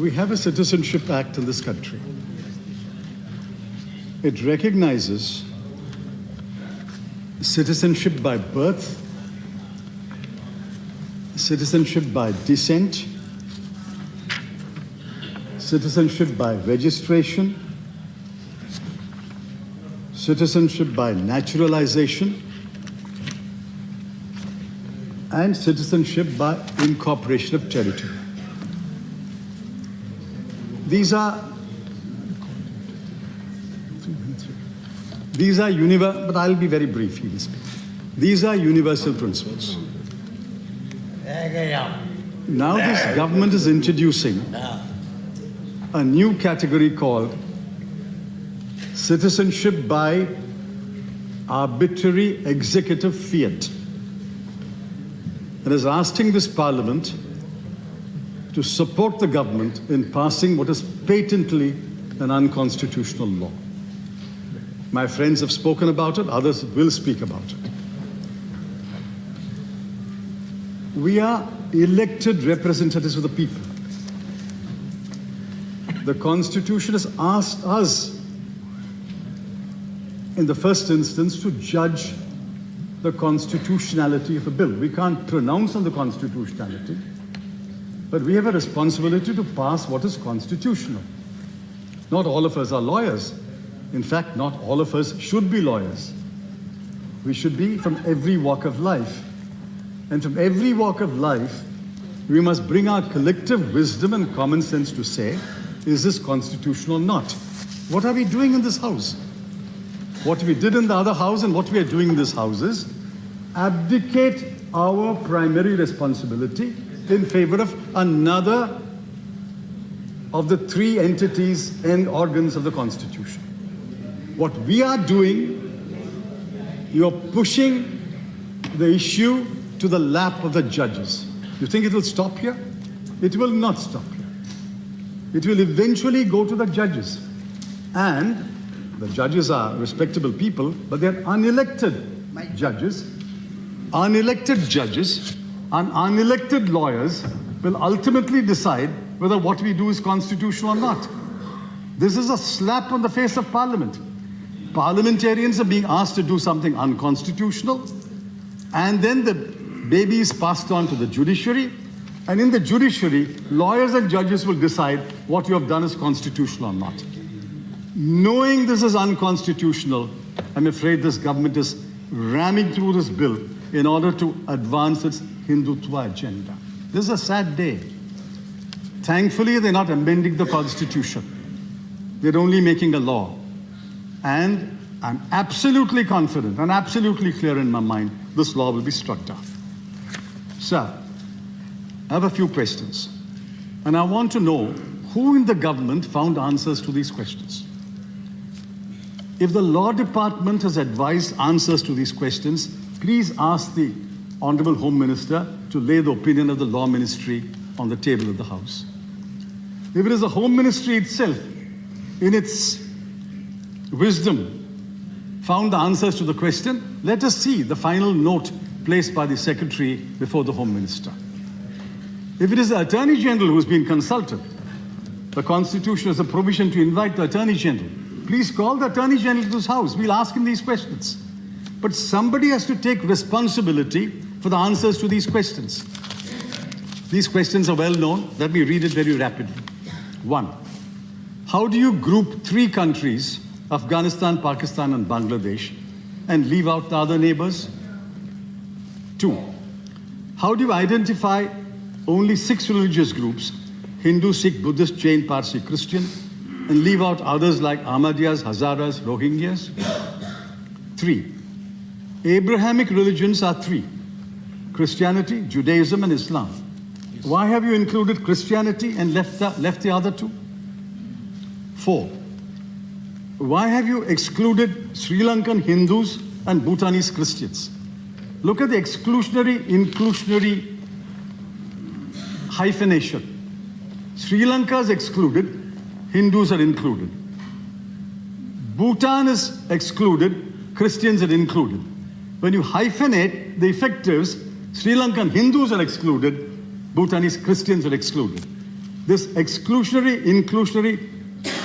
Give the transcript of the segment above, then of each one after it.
We have a Citizenship Act in this country. It recognizes citizenship by birth, citizenship by descent, citizenship by registration, citizenship by naturalization, and citizenship by incorporation of territory. These are universal, but I'll be very brief, he will speak. These are universal principles. Now this government is introducing a new category called citizenship by arbitrary executive fiat, and is asking this parliament to support the government in passing what is patently an unconstitutional law. My friends have spoken about it, others will speak about it. We are elected representatives of the people. The Constitution has asked us, in the first instance, to judge the constitutionality of a bill. We can't pronounce on the constitutionality, but we have a responsibility to pass what is constitutional. Not all of us are lawyers. In fact, not all of us should be lawyers. We should be from every walk of life. And from every walk of life, we must bring our collective wisdom and common sense to say, is this constitutional or not? What are we doing in this house? What we did in the other house and what we are doing in this house is abdicate our primary responsibility in favor of another of the three entities and organs of the Constitution. What we are doing, you're pushing the issue to the lap of the judges. You think it will stop here? It will not stop here. It will eventually go to the judges. And the judges are respectable people, but they're unelected judges. Unelected judges and unelected lawyers will ultimately decide whether what we do is constitutional or not. This is a slap on the face of Parliament. Parliamentarians are being asked to do something unconstitutional, and then the baby is passed on to the judiciary, and in the judiciary, lawyers and judges will decide what you have done is constitutional or not. Knowing this is unconstitutional, I'm afraid this government is ramming through this bill in order to advance its Hindutva agenda. This is a sad day. Thankfully, they're not amending the Constitution. They're only making a law. And I'm absolutely confident and absolutely clear in my mind, this law will be struck down. Sir, I have a few questions. And I want to know who in the government found answers to these questions. If the Law Department has advised answers to these questions, please ask the Honorable Home Minister to lay the opinion of the Law Ministry on the table of the House. If it is the Home Ministry itself, in its wisdom, found the answers to the question, let us see the final note placed by the Secretary before the Home Minister. If it is the Attorney General who has been consulted, the Constitution has a provision to invite the Attorney General. Please call the Attorney General to this House. We'll ask him these questions. But somebody has to take responsibility for the answers to these questions. These questions are well known. Let me read it very rapidly. 1. How do you group three countries, Afghanistan, Pakistan, and Bangladesh, and leave out the other neighbors? 2. How do you identify only 6 religious groups, Hindu, Sikh, Buddhist, Jain, Parsi, Christian, and leave out others like Ahmadiyas, Hazaras, Rohingyas? 3. Abrahamic religions are 3: Christianity, Judaism, and Islam. Why have you included Christianity and left the other 2? 4. Why have you excluded Sri Lankan Hindus and Bhutanese Christians? Look at the exclusionary, inclusionary hyphenation. Sri Lanka is excluded, Hindus are included. Bhutan is excluded, Christians are included. When you hyphenate, the effect is Sri Lankan Hindus are excluded, Bhutanese Christians are excluded. This exclusionary, inclusionary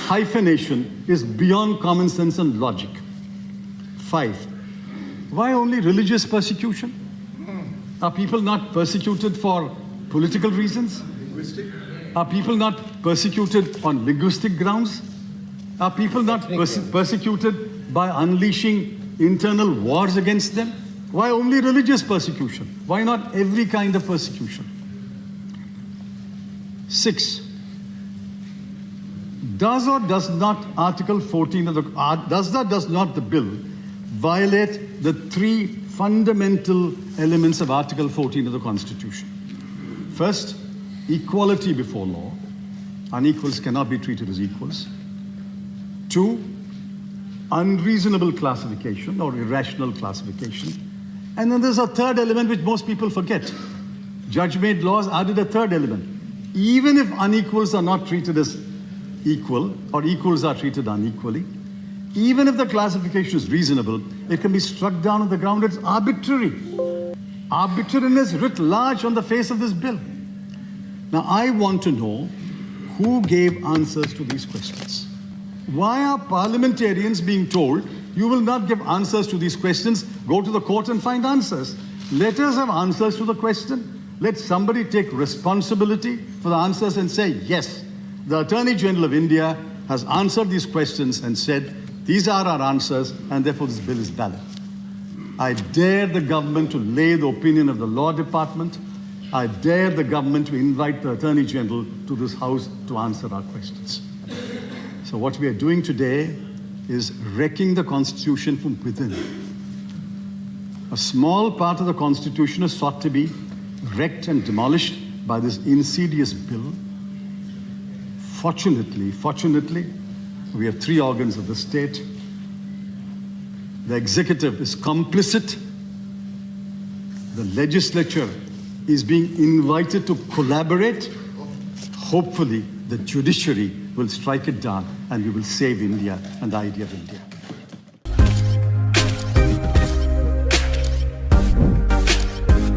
hyphenation is beyond common sense and logic. 5. Why only religious persecution? Are people not persecuted for political reasons? Linguistic? Are people not persecuted on linguistic grounds? Are people not persecuted by unleashing internal wars against them? Why only religious persecution? Why not every kind of persecution? 6. Does or does not Article 14 of the does not the bill violate the 3 fundamental elements of Article 14 of the Constitution? First, equality before law. Unequals cannot be treated as equals. 2, unreasonable classification or irrational classification. And then there's a third element which most people forget. Judge-made laws added a third element. Even if unequals are not treated as equal or equals are treated unequally, even if the classification is reasonable, it can be struck down on the ground it's arbitrary. Arbitrariness writ large on the face of this bill. Now, I want to know who gave answers to these questions. Why are parliamentarians being told, you will not give answers to these questions, go to the court and find answers? Let us have answers to the question. Let somebody take responsibility for the answers and say, yes, the Attorney General of India has answered these questions and said, these are our answers, and therefore this bill is valid. I dare the government to lay the opinion of the Law Department. I dare the government to invite the Attorney General to this House to answer our questions. So what we are doing today is wrecking the Constitution from within. A small part of the Constitution is sought to be wrecked and demolished by this insidious bill. Fortunately, we have 3 organs of the state. The executive is complicit. The legislature is being invited to collaborate. Hopefully, the judiciary will strike it down and we will save India and the idea of India.